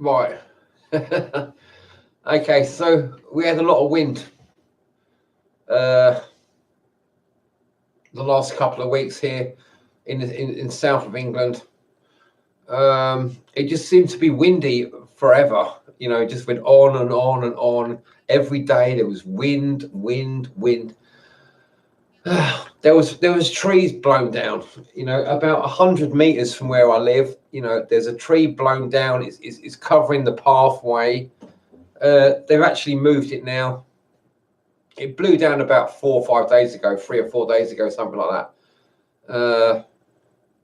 Right. Okay, so we had a lot of wind uh, the last couple of weeks here in south of England. It just seemed to be windy forever. It just went on and on and on. Every day there was wind, wind, wind. There was trees blown down. About 100 meters from where I live. There's a tree blown down. It's covering the pathway. They've actually moved it now. It blew down about 4 or 5 days ago, 3 or 4 days ago, something like that.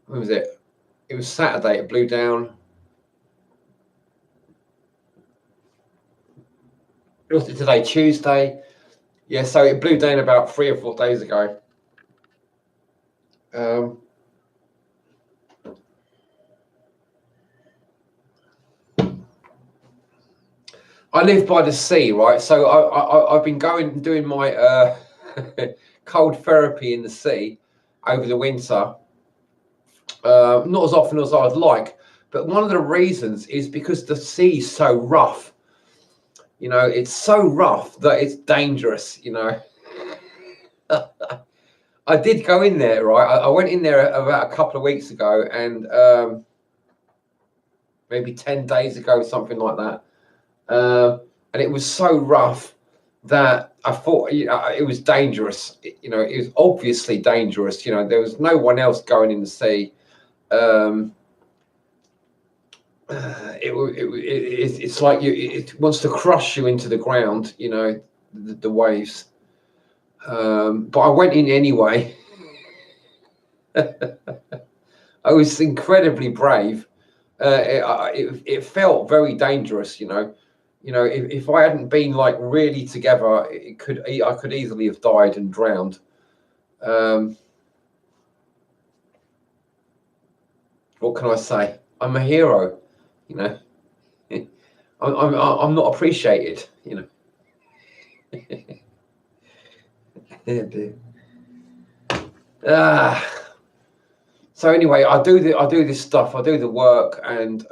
When was it? It was Saturday. It blew down. What's it today? Tuesday. Yeah, so it blew down about 3 or 4 days ago. I live by the sea, right? So I've been doing my cold therapy in the sea over the winter. Not as often as I'd like, but one of the reasons is because the sea's so rough. It's so rough that it's dangerous. I did go in there, right? I went in there about a couple of weeks ago, and maybe 10 days ago, something like that. And it was so rough that I thought it was dangerous. It was obviously dangerous. There was no one else going in the sea. It's like it wants to crush you into the ground. The waves. But I went in anyway. I was incredibly brave. It felt very dangerous. If I hadn't been like really together, I could easily have died and drowned. What can I say? I'm a hero. I'm not appreciated. So anyway, I do this stuff. I do the work, and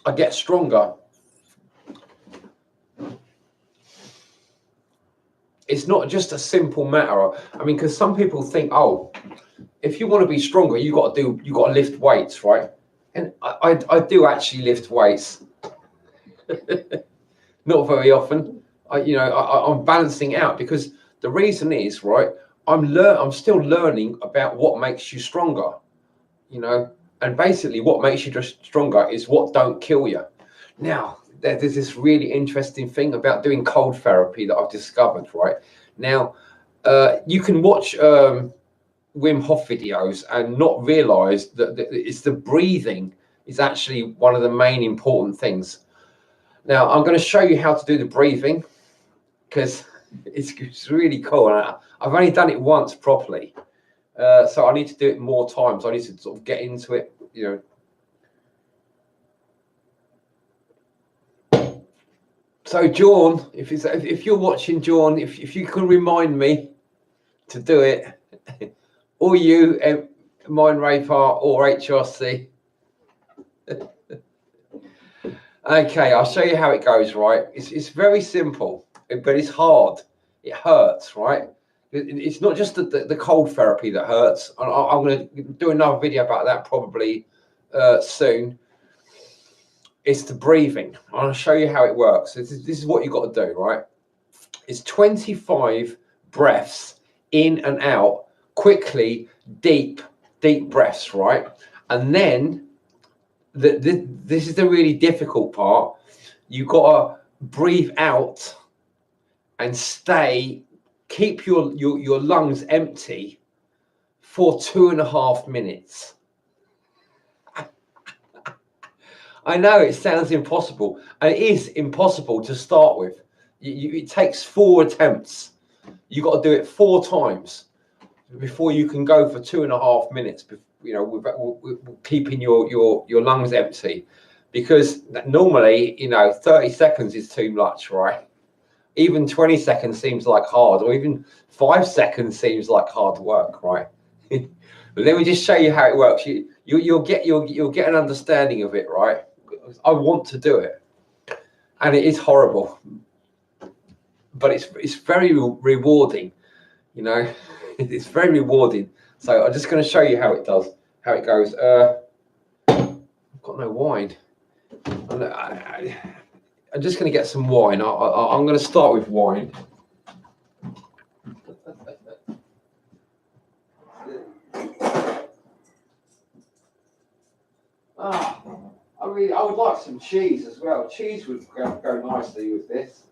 I get stronger. It's not just a simple matter. I mean, because some people think, oh, if you want to be stronger, you got to lift weights, right? And I do actually lift weights. Not very often. I'm balancing out, because the reason is, right, I'm still learning about what makes you stronger. And basically what makes you just stronger is what don't kill you. Now, there's this really interesting thing about doing cold therapy that I've discovered, right? Now, you can watch Wim Hof videos and not realize that it's the breathing is actually one of the main important things. Now, I'm going to show you how to do the breathing, because it's really cool. I've only done it once properly. So I need to do it more times. I need to sort of get into it, So John, if you're watching, John, if you can remind me to do it, or you, Mindraper or HRC. Okay, I'll show you how it goes, right? It's very simple, but it's hard. It hurts, right? It's not just the cold therapy that hurts. I'm going to do another video about that probably soon. It's the breathing. I'll show you how it works. This is what you've got to do, right? It's 25 breaths in and out, quickly, deep breaths, right? And then this is the really difficult part. You've got to breathe out and keep your lungs empty for 2.5 minutes. I know it sounds impossible, and it is impossible to start with. It takes 4 attempts. You've got to do it 4 times before you can go for 2.5 minutes. With keeping your lungs empty, because normally 30 seconds is too much, right? Even 20 seconds seems like hard, or even 5 seconds seems like hard work, right? But let me just show you how it works. You you'll get an understanding of it, right? I want to do it, and it is horrible, but it's very rewarding, you know. It's very rewarding. So I'm just going to show you how it goes. I've got no wine. I'm just going to get some wine. I'm going to start with wine. I would like some cheese as well. Cheese would go nicely with this.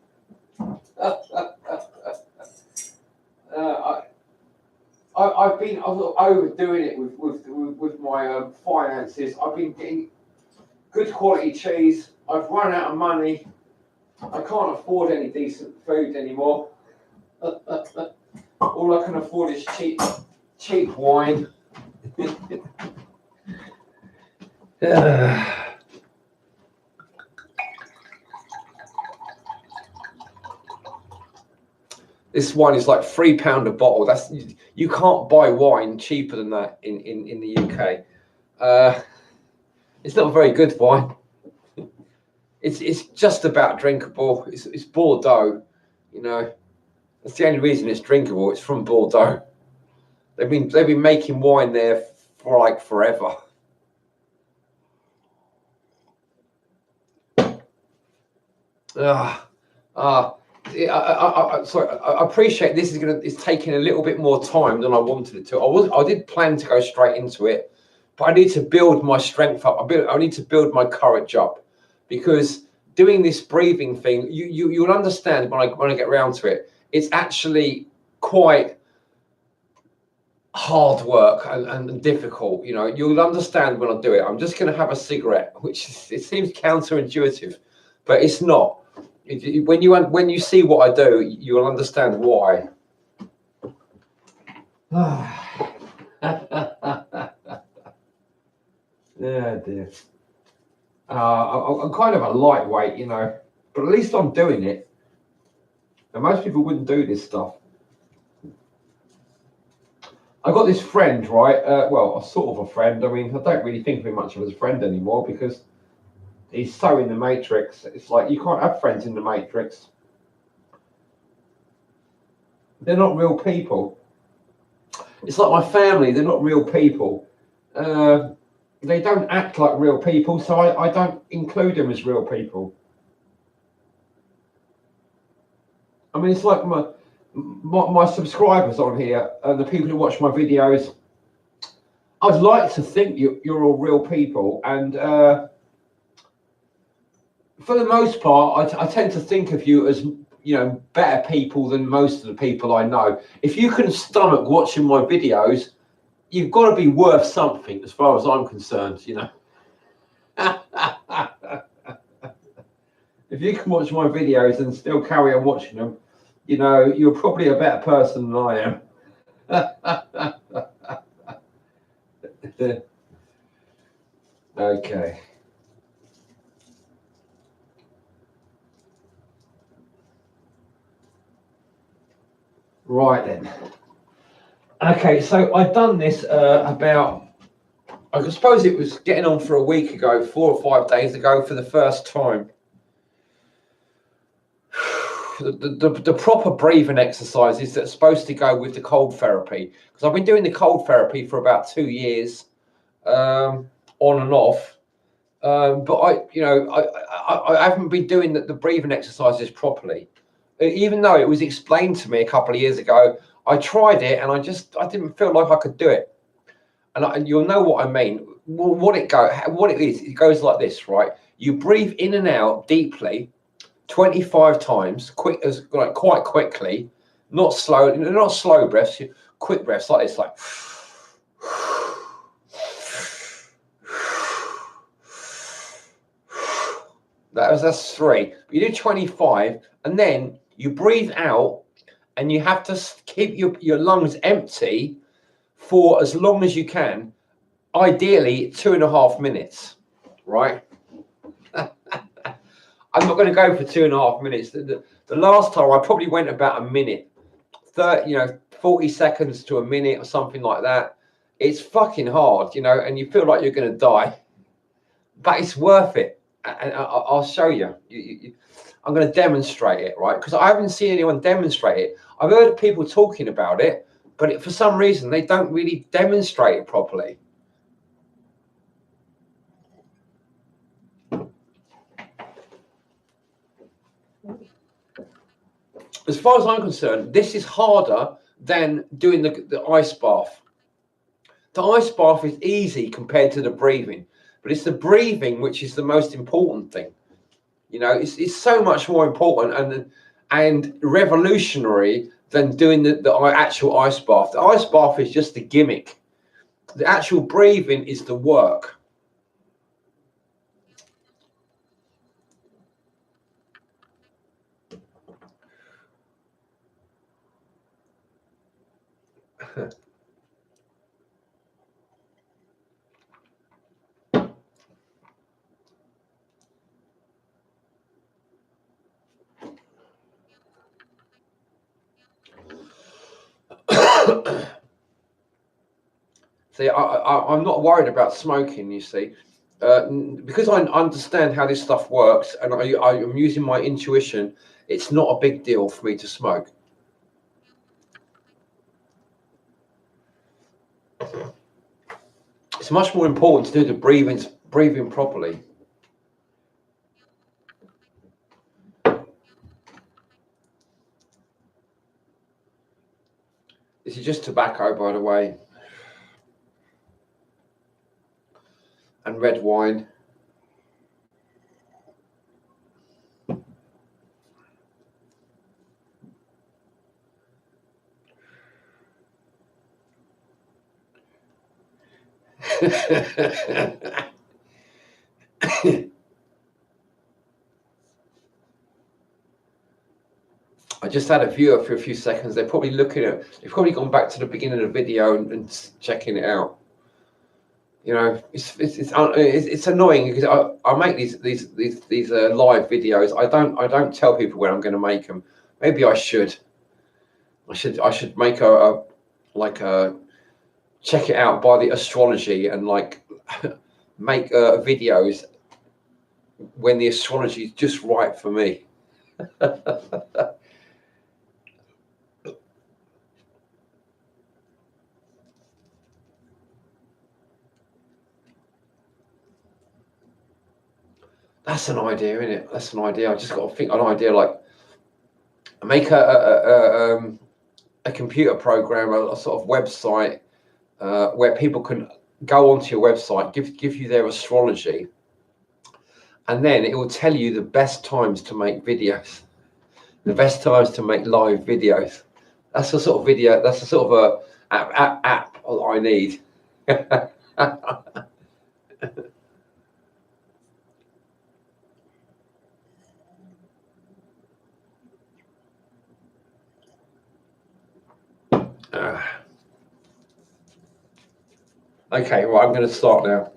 I've been overdoing it with my finances. I've been getting good quality cheese. I've run out of money. I can't afford any decent food anymore. All I can afford is cheap wine. This wine is like £3 a bottle. You can't buy wine cheaper than that in the UK. It's not very good wine. It's just about drinkable. It's Bordeaux, you know. That's the only reason it's drinkable. It's from Bordeaux. They've been making wine there for like forever. Sorry, I appreciate this is taking a little bit more time than I wanted it to. I did plan to go straight into it, but I need to build my strength up. I need to build my courage up, because doing this breathing thing, you'll understand when I get around to it. It's actually quite hard work and difficult. You know, you'll understand when I do it. I'm just going to have a cigarette, which it seems counterintuitive, but it's not. When you see what I do, you'll understand why. Yeah, dear. I'm kind of a lightweight, you know, but at least I'm doing it. And most people wouldn't do this stuff. I got this friend, right? Well, a sort of a friend. I mean, I don't really think of him much of as a friend anymore, because he's so in the Matrix. It's like you can't have friends in the Matrix. They're not real people. It's like my family. They're not real people. They don't act like real people, so I don't include them as real people. I mean, it's like my subscribers on here and the people who watch my videos. I'd like to think you're all real people, and for the most part, I tend to think of you as, you know, better people than most of the people I know. If you can stomach watching my videos, you've got to be worth something, as far as I'm concerned, you know. If you can watch my videos and still carry on watching them, you know, you're probably a better person than I am. Okay. Right then. Okay, so I've done this about, I suppose it was getting on for a week ago, 4 or 5 days ago, for the first time. The proper breathing exercises that are supposed to go with the cold therapy, because I've been doing the cold therapy for about 2 years, on and off, but I haven't been doing the breathing exercises properly, even though it was explained to me a couple of years ago. I tried it and I didn't feel like I could do it, and you'll know what I mean. What it is, it goes like this, right? You breathe in and out deeply 25 times, quite quickly, not slow breaths, quick breaths like this, like. That's 3. You do 25, and then you breathe out, and you have to keep your lungs empty for as long as you can, ideally 2.5 minutes, right? I'm not going to go for 2.5 minutes. The last time I probably went about a minute, 40 seconds to a minute or something like that. It's fucking hard, you know, and you feel like you're going to die, but it's worth it. And I'll show you. I'm going to demonstrate it, right? Because I haven't seen anyone demonstrate it. I've heard people talking about it, but for some reason they don't really demonstrate it properly. As far as I'm concerned, this is harder than doing the ice bath. The ice bath is easy compared to the breathing, but it's the breathing which is the most important thing. You know, it's so much more important and revolutionary than doing the actual ice bath. The ice bath is just the gimmick. The actual breathing is the work. See, I'm not worried about smoking, you see, because I understand how this stuff works and I'm using my intuition. It's not a big deal for me to smoke. It's much more important to do the breathing properly. This is just tobacco, by the way, and red wine. I just had a viewer for a few seconds. They're probably they've probably gone back to the beginning of the video and checking it out. You know, it's annoying because I make these live videos. I don't tell people when I'm going to make them. Maybe I should. I should make a check it out by the astrology and like make videos when the astrology is just right for me. That's an idea, isn't it? That's an idea. I just got to think an idea like make a computer program, a sort of website where people can go onto your website, give you their astrology, and then it will tell you the best times to make videos, the best times to make live videos. That's the sort of video. That's the sort of app I need. Okay, well, I'm going to start now.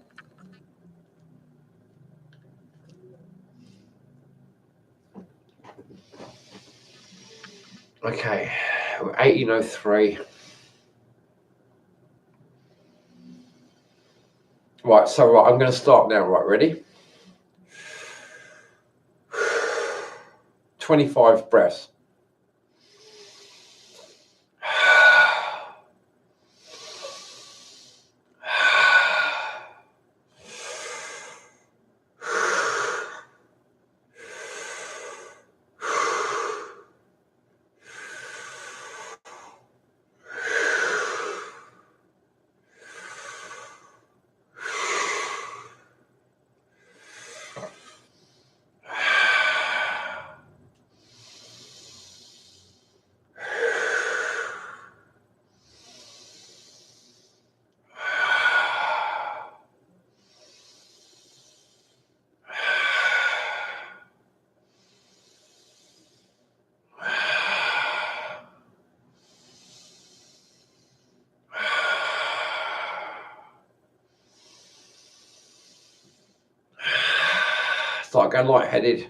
Okay, 1803. Right, so right, I'm going to start now. Right, ready? 25 breaths. Start going lightheaded.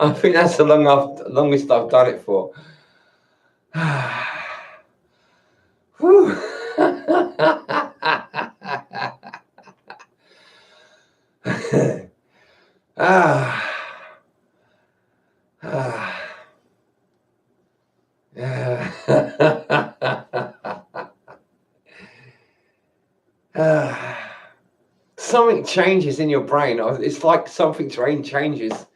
I think that's the longest I've done it for. Something changes in your brain. It's like something changes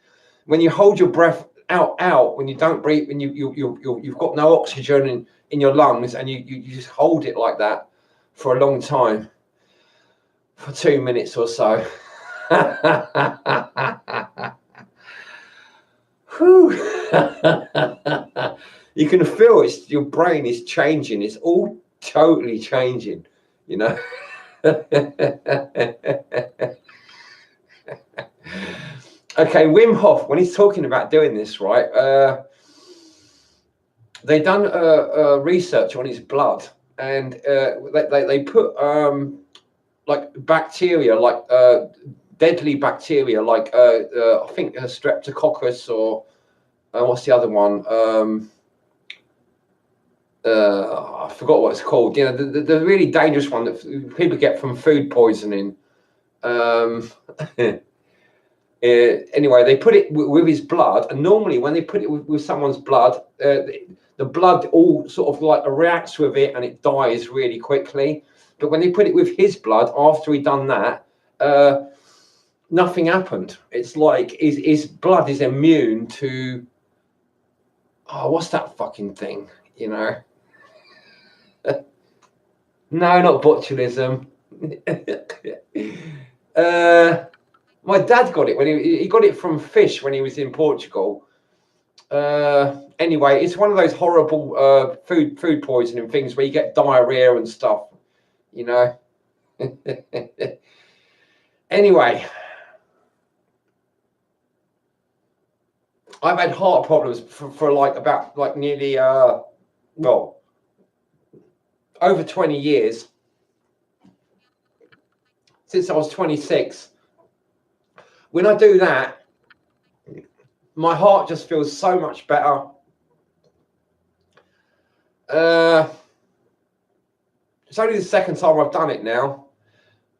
when you hold your breath out when you don't breathe, when you've got no oxygen in your lungs, and you just hold it like that for a long time, for 2 minutes or so. You can feel your brain is changing. It's all totally changing, you know. Okay, Wim Hof, when he's talking about doing this, right, they done research on his blood, and they put like bacteria, like deadly bacteria, like I think Streptococcus, or what's the other one? I forgot what it's called. You know, the really dangerous one that people get from food poisoning. Anyway, they put it with his blood, and normally when they put it with someone's blood, the blood all sort of like reacts with it, and it dies really quickly. But when they put it with his blood, after he done that, nothing happened. It's like his blood is immune to, oh, what's that fucking thing? You know? No, not botulism. My dad got it when he got it from fish when he was in Portugal. Anyway, it's one of those horrible food poisoning things where you get diarrhea and stuff, you know. Anyway, I've had heart problems for like about like nearly well, over 20 years, since I was 26. When I do that, my heart just feels so much better. It's only the second time I've done it now.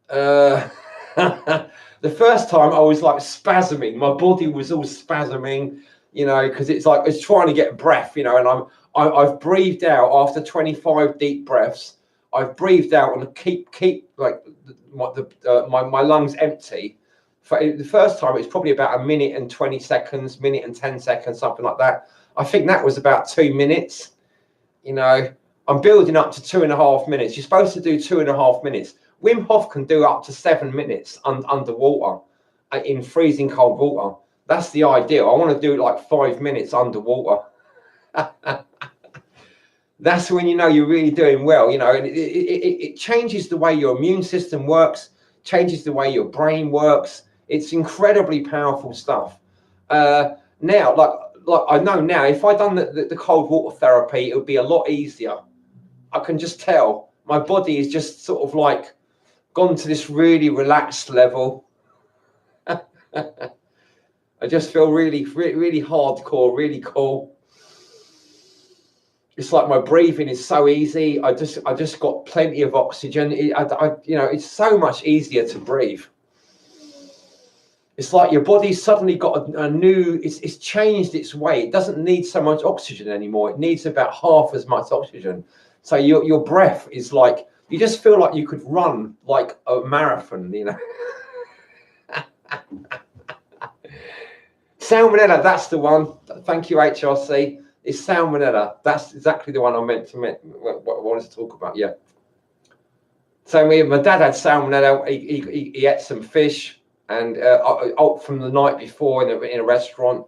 The first time I was like spasming, my body was all spasming, you know, because it's like it's trying to get breath, you know, and I've breathed out after 25 deep breaths. I've breathed out and keep like my lungs empty. For the first time, it's probably about a minute and 20 seconds, minute and 10 seconds, something like that. I think that was about 2 minutes. You know, I'm building up to 2.5 minutes. You're supposed to do 2.5 minutes. Wim Hof can do up to 7 minutes underwater in freezing cold water. That's the ideal. I want to do like 5 minutes underwater. That's when you know you're really doing well, you know, and it changes the way your immune system works, changes the way your brain works. It's incredibly powerful stuff. Now, like I know now, if I done the cold water therapy, it would be a lot easier. I can just tell my body is just sort of like gone to this really relaxed level. I just feel really hardcore, really cool. It's like my breathing is so easy. I just got plenty of oxygen. It's so much easier to breathe. It's like your body's suddenly got a new. It's changed its way. It doesn't need so much oxygen anymore. It needs about half as much oxygen. So your breath is like, you just feel like you could run like a marathon. Salmonella, that's the one. Thank you, HRC. It's salmonella. That's exactly the one I meant to what I wanted to talk about. Yeah. So my dad had salmonella. He ate some fish and from the night before in a restaurant.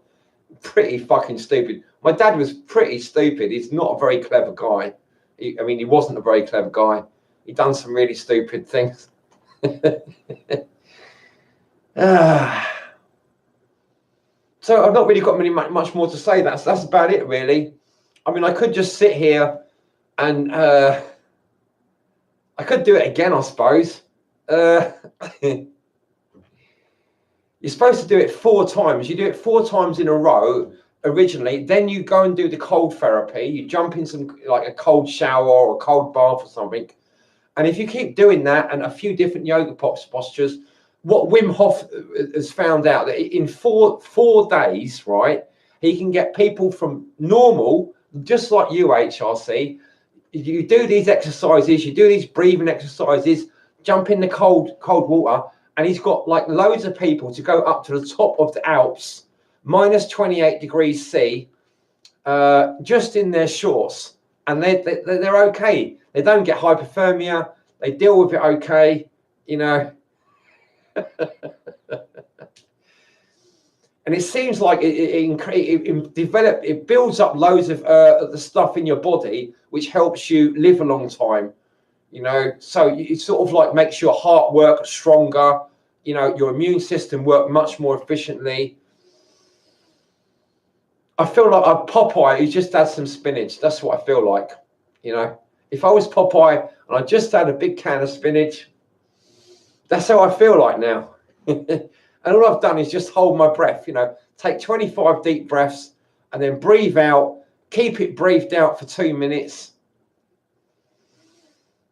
Pretty fucking stupid. My dad was pretty stupid. He's not a very clever guy. He wasn't a very clever guy. He done some really stupid things. So I've not really got much more to say. That's about it, really. I mean, I could just sit here and I could do it again, I suppose. You're supposed to do it 4 times. You do it 4 times in a row originally. Then you go and do the cold therapy. You jump in some like a cold shower or a cold bath or something. And if you keep doing that and a few different yoga postures, what Wim Hof has found out that in four days, right, he can get people from normal, just like you, HRC. You do these exercises, you do these breathing exercises, jump in the cold water, and he's got like loads of people to go up to the top of the Alps, minus 28 degrees C, just in their shorts, and they're okay. They don't get hypothermia. They deal with it okay, And it seems like it builds up loads of the stuff in your body, which helps you live a long time. So it sort of like makes your heart work stronger. Your immune system work much more efficiently. I feel like a Popeye who just had some spinach. That's what I feel like. If I was Popeye and I just had a big can of spinach, that's how I feel like now. And all I've done is just hold my breath, take 25 deep breaths and then breathe out, keep it breathed out for 2 minutes.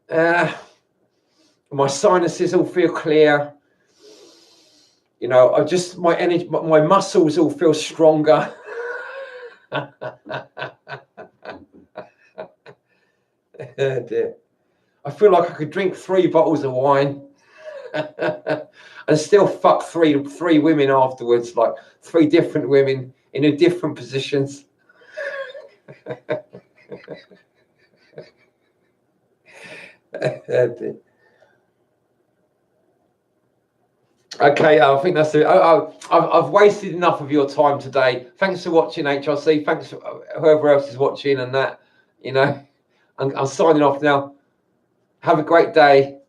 My sinuses all feel clear. My energy, my muscles all feel stronger. Dear. I feel like I could drink 3 bottles of wine and still fuck three women afterwards, like 3 different women in different positions. Okay, I think that's it. I've wasted enough of your time today. Thanks for watching, HRC. Thanks for whoever else is watching and that. I'm signing off now. Have a great day.